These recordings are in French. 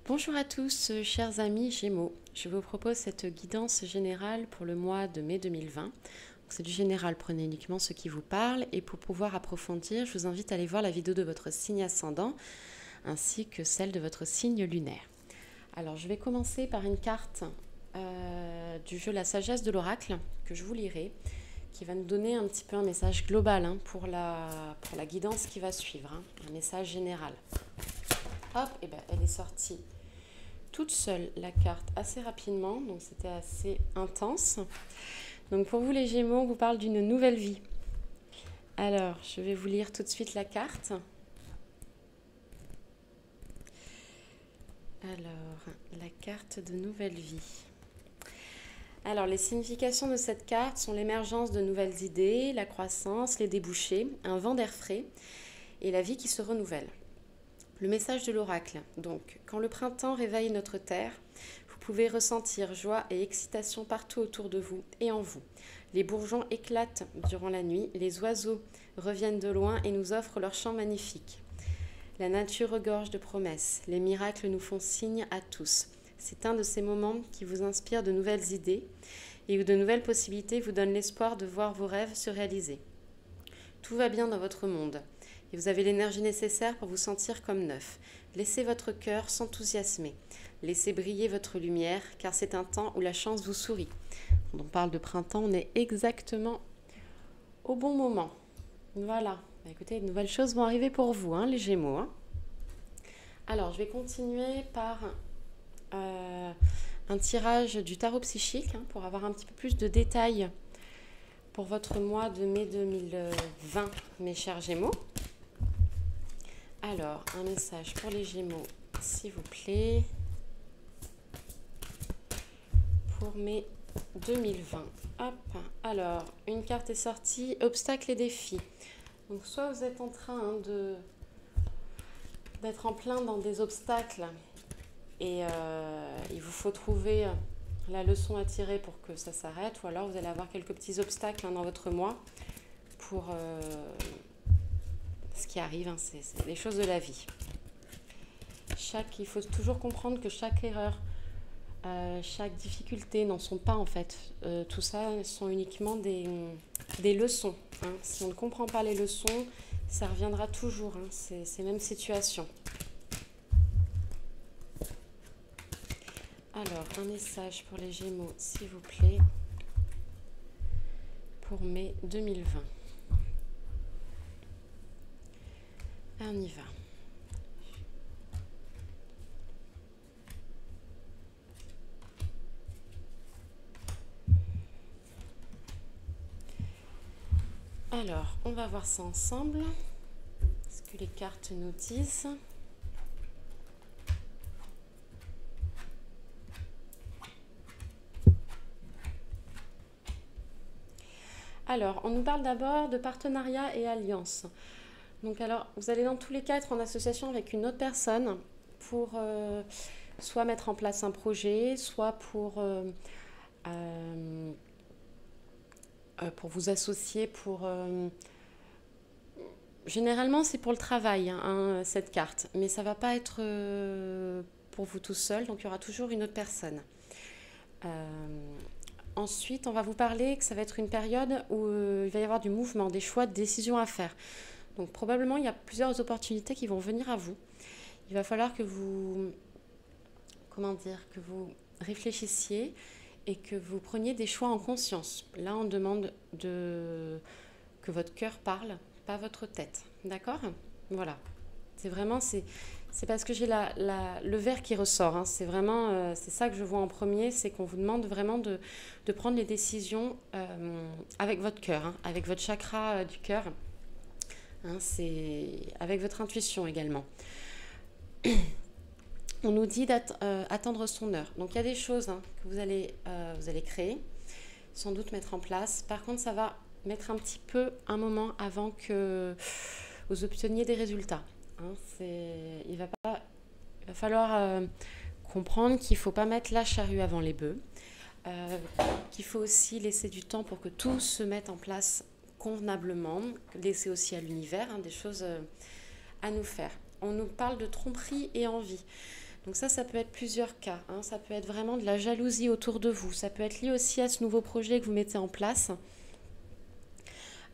Bonjour à tous, chers amis Gémeaux. Je vous propose cette guidance générale pour le mois de mai 2020. C'est du général, prenez uniquement ce qui vous parle. Et pour pouvoir approfondir, je vous invite à aller voir la vidéo de votre signe ascendant ainsi que celle de votre signe lunaire. Alors, je vais commencer par une carte du jeu La Sagesse de l'Oracle que je vous lirai, qui va nous donner un petit peu un message global pour la guidance qui va suivre, un message général. Hop, et bien elle est sortie toute seule, la carte, assez rapidement, donc c'était assez intense. Donc pour vous les Gémeaux, on vous parle d'une nouvelle vie. Alors, je vais vous lire tout de suite la carte. Alors, la carte de nouvelle vie. Alors, les significations de cette carte sont l'émergence de nouvelles idées, la croissance, les débouchés, un vent d'air frais et la vie qui se renouvelle. Le message de l'oracle. Donc, quand le printemps réveille notre terre, vous pouvez ressentir joie et excitation partout autour de vous et en vous. Les bourgeons éclatent durant la nuit, les oiseaux reviennent de loin et nous offrent leurs chants magnifiques. La nature regorge de promesses, les miracles nous font signe à tous. C'est un de ces moments qui vous inspire de nouvelles idées et où de nouvelles possibilités vous donnent l'espoir de voir vos rêves se réaliser. Tout va bien dans votre monde et vous avez l'énergie nécessaire pour vous sentir comme neuf. Laissez votre cœur s'enthousiasmer. Laissez briller votre lumière, car c'est un temps où la chance vous sourit. Quand on parle de printemps, on est exactement au bon moment. Voilà. Écoutez, de nouvelles choses vont arriver pour vous, les Gémeaux. Alors, je vais continuer par un tirage du tarot psychique pour avoir un petit peu plus de détails pour votre mois de mai 2020, mes chers Gémeaux. Alors, un message pour les Gémeaux, s'il vous plaît, pour mai 2020. Hop, alors, une carte est sortie, obstacles et défis. Donc, soit vous êtes en train d'être en plein dans des obstacles et il vous faut trouver la leçon à tirer pour que ça s'arrête, ou alors vous allez avoir quelques petits obstacles dans votre mois pour ce qui arrive, c'est les choses de la vie. Il faut toujours comprendre que chaque erreur, chaque difficulté n'en sont pas en fait. Tout ça sont uniquement des leçons. Si on ne comprend pas les leçons, ça reviendra toujours, ces mêmes situations. Alors, un message pour les Gémeaux, s'il vous plaît, pour mai 2020. On y va. Alors, on va voir ça ensemble. Ce que les cartes nous disent. Alors, on nous parle d'abord de partenariat et alliance. Donc alors, vous allez dans tous les cas être en association avec une autre personne pour soit mettre en place un projet, soit pour vous associer généralement, c'est pour le travail, cette carte. Mais ça ne va pas être pour vous tout seul, donc il y aura toujours une autre personne. Ensuite, on va vous parler que ça va être une période où il va y avoir du mouvement, des choix, des décisions à faire. Donc probablement, il y a plusieurs opportunités qui vont venir à vous. Il va falloir que vous réfléchissiez et que vous preniez des choix en conscience. Là, on demande que votre cœur parle, pas votre tête. D'accord ? Voilà. C'est parce que j'ai le vert qui ressort. C'est vraiment, c'est ça que je vois en premier, c'est qu'on vous demande vraiment de prendre les décisions avec votre cœur, avec votre chakra du cœur. C'est avec votre intuition également. On nous dit d'attendre son heure. Donc il y a des choses que vous allez créer, sans doute mettre en place. Par contre, ça va mettre un moment avant que vous obteniez des résultats. Il va falloir comprendre qu'il ne faut pas mettre la charrue avant les bœufs, qu'il faut aussi laisser du temps pour que tout se mette en place convenablement, laisser aussi à l'univers des choses à nous faire. On nous parle de tromperie et envie. Donc ça peut être plusieurs cas, hein. Ça peut être vraiment de la jalousie autour de vous. Ça peut être lié aussi à ce nouveau projet que vous mettez en place.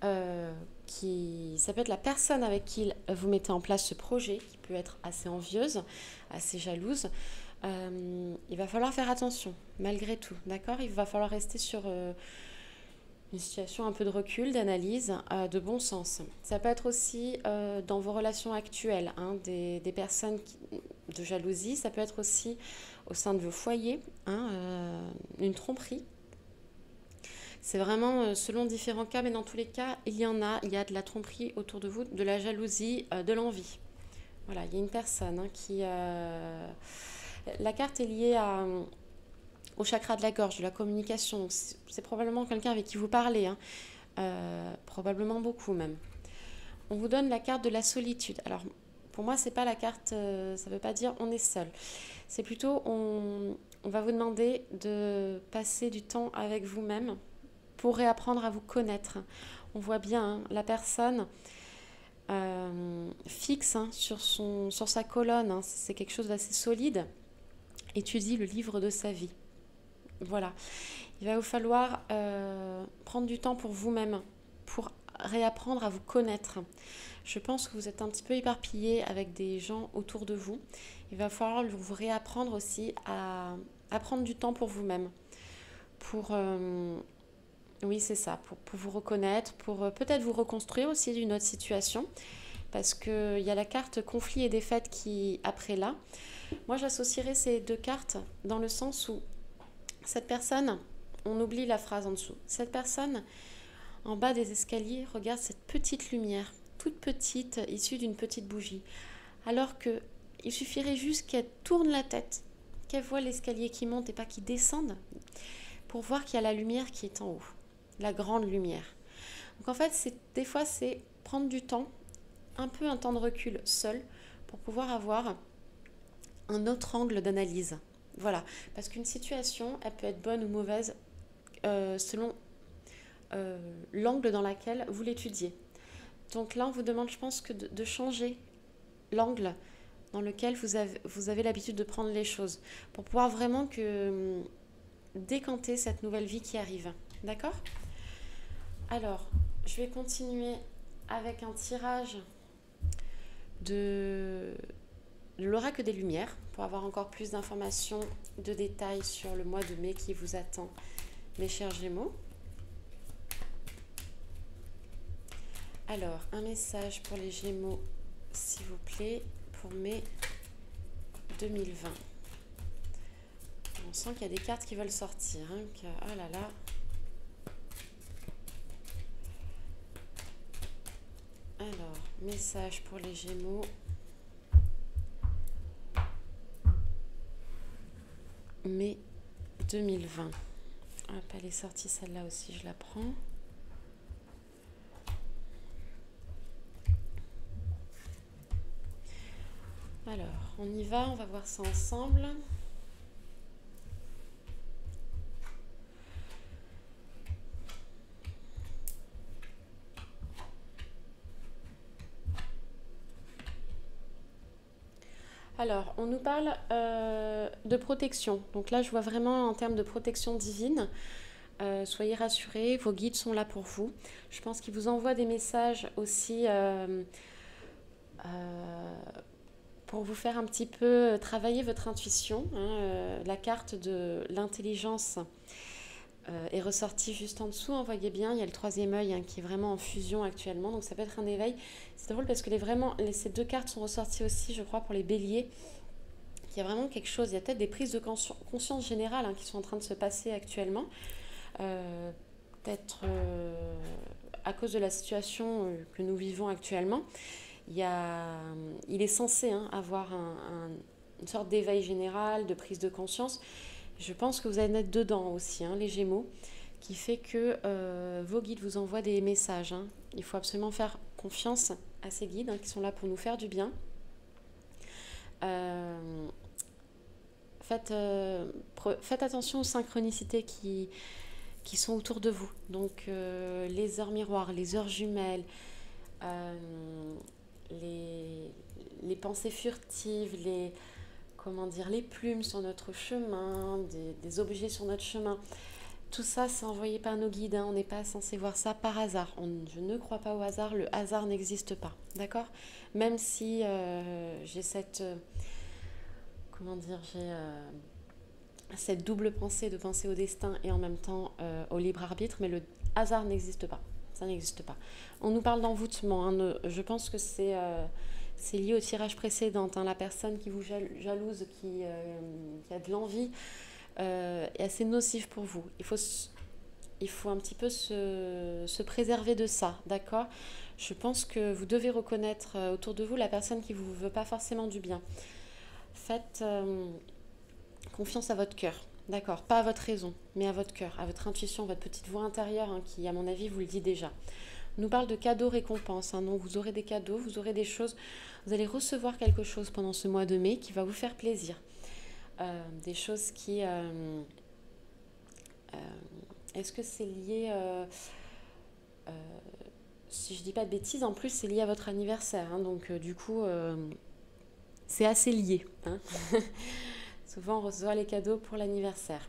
Ça peut être la personne avec qui vous mettez en place ce projet, qui peut être assez envieuse, assez jalouse. Il va falloir faire attention, malgré tout, d'accord? Il va falloir rester sur une situation un peu de recul, d'analyse, de bon sens. Ça peut être aussi dans vos relations actuelles, hein, des personnes de jalousie. Ça peut être aussi au sein de vos foyers, hein, une tromperie. C'est vraiment selon différents cas, mais dans tous les cas, il y a de la tromperie autour de vous, de la jalousie, de l'envie. Voilà, il y a une personne hein, qui... La carte est liée au chakra de la gorge, de la communication. C'est probablement quelqu'un avec qui vous parlez, hein. Probablement beaucoup même. On vous donne la carte de la solitude. Alors, pour moi, c'est pas la carte, ça ne veut pas dire on est seul. C'est plutôt, on va vous demander de passer du temps avec vous-même pour réapprendre à vous connaître. On voit bien hein, la personne fixe hein, sur sa colonne, hein, c'est quelque chose d'assez solide, étudie le livre de sa vie. Voilà. Il va vous falloir prendre du temps pour vous-même, pour réapprendre à vous connaître. Je pense que vous êtes un petit peu éparpillé avec des gens autour de vous. Il va falloir vous réapprendre aussi à prendre du temps pour vous-même. Oui, c'est ça, pour vous reconnaître, pour peut-être vous reconstruire aussi d'une autre situation. Parce qu'il y a la carte conflit et défaite qui, après là, moi j'associerais ces deux cartes dans le sens où cette personne, on oublie la phrase en dessous, cette personne en bas des escaliers regarde cette petite lumière, toute petite, issue d'une petite bougie. Alors que il suffirait juste qu'elle tourne la tête, qu'elle voit l'escalier qui monte et pas qui descende, pour voir qu'il y a la lumière qui est en haut, la grande lumière. Donc en fait, des fois, c'est prendre du temps, un peu un temps de recul seul, pour pouvoir avoir un autre angle d'analyse. Voilà, parce qu'une situation, elle peut être bonne ou mauvaise selon l'angle dans lequel vous l'étudiez. Donc là, on vous demande, je pense, que de changer l'angle dans lequel vous avez l'habitude de prendre les choses, pour pouvoir vraiment décanter cette nouvelle vie qui arrive. D'accord ? Alors, je vais continuer avec un tirage de l'oracle des Lumières pour avoir encore plus d'informations, de détails sur le mois de mai qui vous attend, mes chers Gémeaux. Alors, un message pour les Gémeaux, s'il vous plaît, pour mai 2020. On sent qu'il y a des cartes qui veulent sortir. Hein, oh là là. Alors, message pour les Gémeaux. Mai 2020. Hop, elle est sortie celle-là aussi, je la prends. Alors, on y va, on va voir ça ensemble. Alors, on nous parle de protection. Donc là, je vois vraiment en termes de protection divine. Soyez rassurés, vos guides sont là pour vous. Je pense qu'ils vous envoient des messages aussi pour vous faire un petit peu travailler votre intuition. Hein. La carte de l'intelligence est ressortie juste en dessous. Hein, voyez bien, il y a le troisième œil hein, qui est vraiment en fusion actuellement. Donc ça peut être un éveil. C'est drôle parce que ces deux cartes sont ressorties aussi, je crois, pour les béliers. Il y a vraiment quelque chose, il y a peut-être des prises de conscience générale hein, qui sont en train de se passer actuellement. Peut-être à cause de la situation que nous vivons actuellement. Il est censé hein, avoir une sorte d'éveil général, de prise de conscience. Je pense que vous allez être dedans aussi, hein, les Gémeaux, qui fait que vos guides vous envoient des messages. Hein. Il faut absolument faire confiance à ces guides hein, qui sont là pour nous faire du bien. Faites attention aux synchronicités qui sont autour de vous. Donc les heures miroirs, les heures jumelles, les pensées furtives, comment dire, les plumes sur notre chemin, des objets sur notre chemin. Tout ça, c'est envoyé par nos guides, hein. On n'est pas censé voir ça par hasard. Je ne crois pas au hasard, le hasard n'existe pas, d'accord? Même si j'ai cette, comment dire, j'ai cette double pensée de penser au destin et en même temps au libre arbitre, mais le hasard n'existe pas, ça n'existe pas. On nous parle d'envoûtement, hein. Je pense que c'est lié au tirage précédent, hein. La personne qui vous jalouse, qui a de l'envie, est assez nocif pour vous. Il faut un petit peu se préserver de ça, d'accord? Je pense que vous devez reconnaître autour de vous la personne qui ne vous veut pas forcément du bien. Faites confiance à votre cœur, d'accord? Pas à votre raison, mais à votre cœur, à votre intuition, votre petite voix intérieure, hein, qui, à mon avis, vous le dit déjà. On nous parle de cadeaux récompenses, hein. Donc vous aurez des cadeaux, vous aurez des choses, vous allez recevoir quelque chose pendant ce mois de mai qui va vous faire plaisir. Des choses qui... est-ce que c'est lié... si je dis pas de bêtises, en plus c'est lié à votre anniversaire, hein. Donc du coup, c'est assez lié, hein. Souvent on reçoit les cadeaux pour l'anniversaire.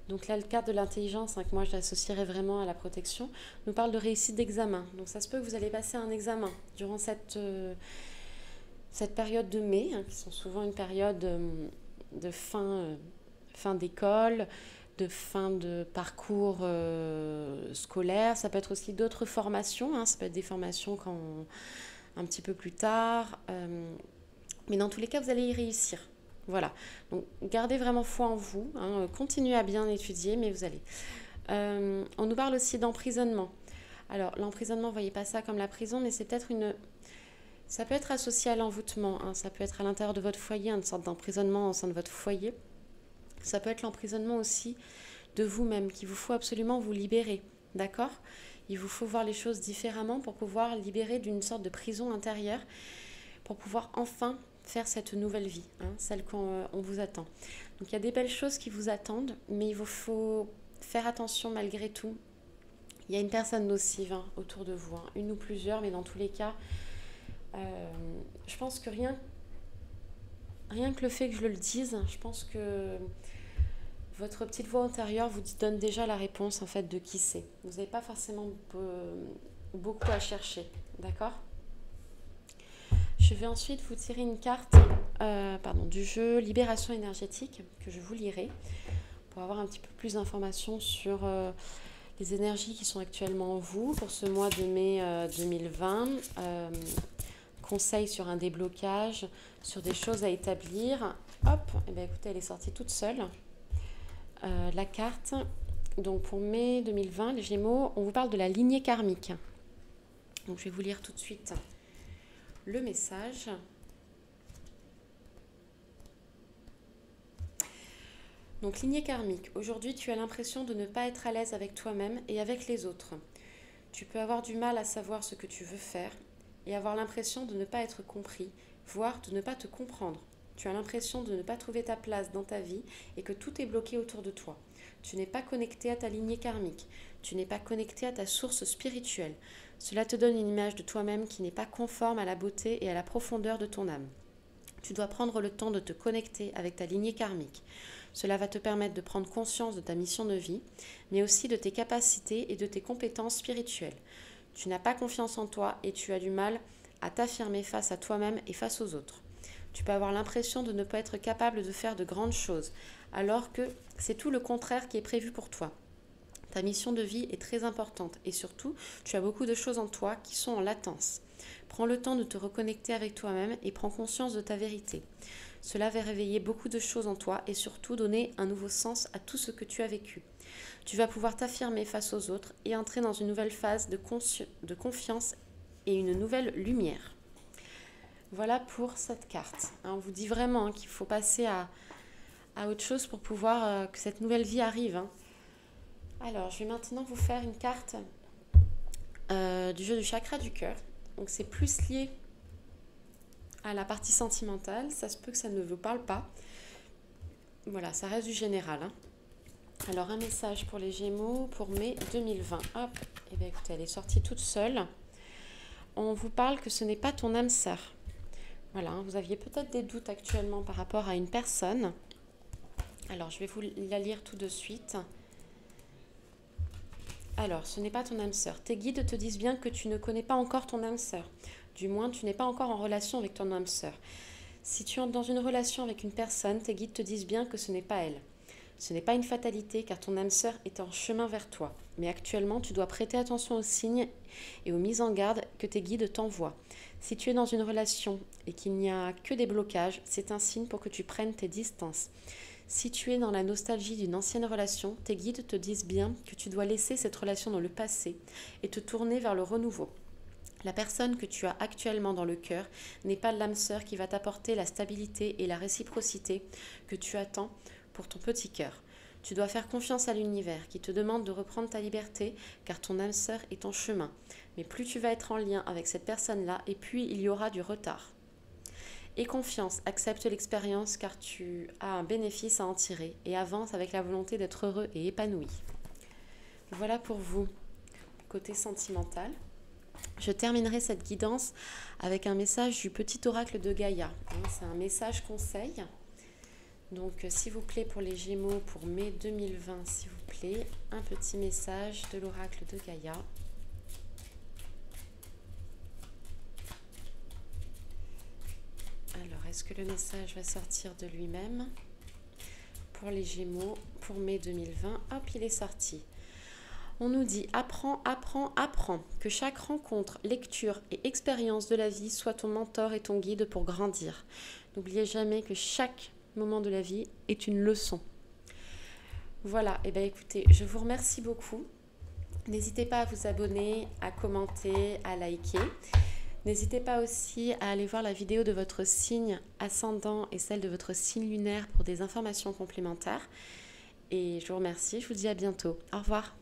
Donc là, le carte de l'intelligence, hein, que moi je l'associerais vraiment à la protection, nous parle de réussite d'examen. Donc ça se peut que vous allez passer un examen durant cette période de mai, hein, qui sont souvent une période de fin d'école, de fin de parcours scolaire. Ça peut être aussi d'autres formations, hein, ça peut être des formations un petit peu plus tard. Mais dans tous les cas, vous allez y réussir. Voilà, donc gardez vraiment foi en vous, hein, continuez à bien étudier, mais vous allez. On nous parle aussi d'emprisonnement. Alors, l'emprisonnement, vous ne voyez pas ça comme la prison, mais c'est peut-être ça peut être associé à l'envoûtement, hein, ça peut être à l'intérieur de votre foyer, une sorte d'emprisonnement au sein de votre foyer. Ça peut être l'emprisonnement aussi de vous-même, qu'il vous faut absolument vous libérer, d'accord? Il vous faut voir les choses différemment pour pouvoir libérer d'une sorte de prison intérieure, pour pouvoir enfin faire cette nouvelle vie, hein, celle qu'on vous attend. Donc il y a des belles choses qui vous attendent, mais il vous faut faire attention malgré tout. Il y a une personne nocive, hein, autour de vous, hein, une ou plusieurs, mais dans tous les cas, je pense que rien que le fait que je le dise, je pense que votre petite voix intérieure vous donne déjà la réponse en fait de qui c'est. Vous n'avez pas forcément beaucoup à chercher, d'accord? Je vais ensuite vous tirer une carte du jeu Libération énergétique que je vous lirai pour avoir un petit peu plus d'informations sur les énergies qui sont actuellement en vous pour ce mois de mai 2020. Conseils sur un déblocage, sur des choses à établir. Hop, et bien écoutez, elle est sortie toute seule. La carte, donc pour mai 2020, les Gémeaux, on vous parle de la lignée karmique. Donc je vais vous lire tout de suite le message. Donc lignée karmique, aujourd'hui tu as l'impression de ne pas être à l'aise avec toi-même et avec les autres. Tu peux avoir du mal à savoir ce que tu veux faire et avoir l'impression de ne pas être compris, voire de ne pas te comprendre. Tu as l'impression de ne pas trouver ta place dans ta vie et que tout est bloqué autour de toi. Tu n'es pas connecté à ta lignée karmique, tu n'es pas connecté à ta source spirituelle. Cela te donne une image de toi-même qui n'est pas conforme à la beauté et à la profondeur de ton âme. Tu dois prendre le temps de te connecter avec ta lignée karmique. Cela va te permettre de prendre conscience de ta mission de vie, mais aussi de tes capacités et de tes compétences spirituelles. Tu n'as pas confiance en toi et tu as du mal à t'affirmer face à toi-même et face aux autres. Tu peux avoir l'impression de ne pas être capable de faire de grandes choses, alors que c'est tout le contraire qui est prévu pour toi. Ta mission de vie est très importante et surtout, tu as beaucoup de choses en toi qui sont en latence. Prends le temps de te reconnecter avec toi-même et prends conscience de ta vérité. Cela va réveiller beaucoup de choses en toi et surtout donner un nouveau sens à tout ce que tu as vécu. Tu vas pouvoir t'affirmer face aux autres et entrer dans une nouvelle phase de confiance et une nouvelle lumière. Voilà pour cette carte. On vous dit vraiment qu'il faut passer à autre chose pour pouvoir que cette nouvelle vie arrive. Alors, je vais maintenant vous faire une carte du jeu du chakra du cœur. Donc, c'est plus lié à la partie sentimentale. Ça se peut que ça ne vous parle pas. Voilà, ça reste du général. Alors, un message pour les Gémeaux pour mai 2020. Hop, et bien écoutez, elle est sortie toute seule. On vous parle que ce n'est pas ton âme sœur. Voilà, vous aviez peut-être des doutes actuellement par rapport à une personne. Alors, je vais vous la lire tout de suite. Alors, ce n'est pas ton âme sœur. Tes guides te disent bien que tu ne connais pas encore ton âme sœur. Du moins, tu n'es pas encore en relation avec ton âme sœur. Si tu entres dans une relation avec une personne, tes guides te disent bien que ce n'est pas elle. Ce n'est pas une fatalité car ton âme sœur est en chemin vers toi. Mais actuellement, tu dois prêter attention aux signes et aux mises en garde que tes guides t'envoient. Si tu es dans une relation et qu'il n'y a que des blocages, c'est un signe pour que tu prennes tes distances. Si tu es dans la nostalgie d'une ancienne relation, tes guides te disent bien que tu dois laisser cette relation dans le passé et te tourner vers le renouveau. La personne que tu as actuellement dans le cœur n'est pas l'âme sœur qui va t'apporter la stabilité et la réciprocité que tu attends pour ton petit cœur. Tu dois faire confiance à l'univers qui te demande de reprendre ta liberté car ton âme sœur est en chemin. Mais plus tu vas être en lien avec cette personne-là et puis il y aura du retard. Aie confiance, accepte l'expérience car tu as un bénéfice à en tirer et avance avec la volonté d'être heureux et épanoui. Voilà pour vous, côté sentimental. Je terminerai cette guidance avec un message du petit oracle de Gaïa. C'est un message conseil. Donc, s'il vous plaît, pour les Gémeaux, pour mai 2020, s'il vous plaît, un petit message de l'oracle de Gaïa. Alors, est-ce que le message va sortir de lui-même? Pour les Gémeaux, pour mai 2020, hop, il est sorti. On nous dit apprends, apprends, apprends. Que chaque rencontre, lecture et expérience de la vie soit ton mentor et ton guide pour grandir. N'oubliez jamais que chaque moment de la vie est une leçon. Voilà, et bien écoutez, je vous remercie beaucoup. N'hésitez pas à vous abonner, à commenter, à liker. N'hésitez pas aussi à aller voir la vidéo de votre signe ascendant et celle de votre signe lunaire pour des informations complémentaires. Et je vous remercie, je vous dis à bientôt. Au revoir.